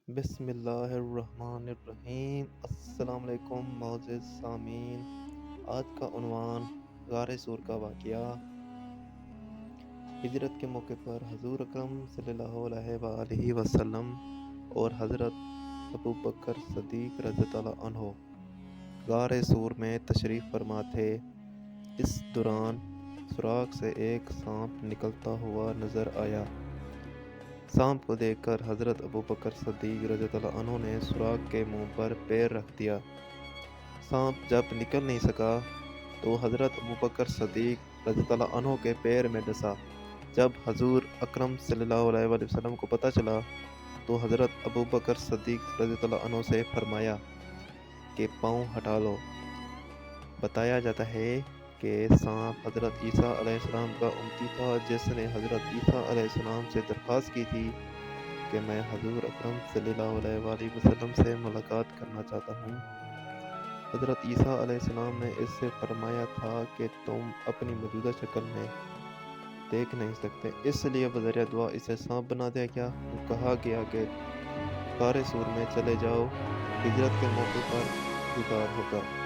بسم اللہ الرحمن الرحیم۔ السلام علیکم معزز سامعین، آج کا عنوان غار سور کا واقعہ۔ ہجرت کے موقع پر حضور اکرم صلی اللہ علیہ وآلہ وسلم اور حضرت ابوبکر صدیق رضی اللہ عنہ غار سور میں تشریف فرما تھے۔ اس دوران سوراخ سے ایک سانپ نکلتا ہوا نظر آیا۔ سانپ کو دیکھ کر حضرت ابوبکر صدیق رضی اللہ عنہ نے سوراخ کے منہ پر پیر رکھ دیا۔ سانپ جب نکل نہیں سکا تو حضرت ابوبکر صدیق رضی اللہ عنہ کے پیر میں ڈسا۔ جب حضور اکرم صلی اللہ علیہ وآلہ وسلم کو پتہ چلا تو حضرت ابوبکر صدیق رضی اللہ عنہ سے فرمایا کہ پاؤں ہٹا لو۔ بتایا جاتا ہے کہ سانپ حضرت عیسیٰ علیہ السلام کا امتی تھا، جس نے حضرت عیسیٰ علیہ السلام سے درخواست کی تھی کہ میں حضور اکرم صلی اللہ علیہ وآلہ وسلم سے ملاقات کرنا چاہتا ہوں۔ حضرت عیسیٰ علیہ السلام نے اس سے فرمایا تھا کہ تم اپنی موجودہ شکل میں دیکھ نہیں سکتے، اس لیے بذریعہ دعا اسے سانپ بنا دیا گیا۔ تو کہا گیا کہ غار سور میں چلے جاؤ، ہجرت کے موقع پر دیدار ہوگا۔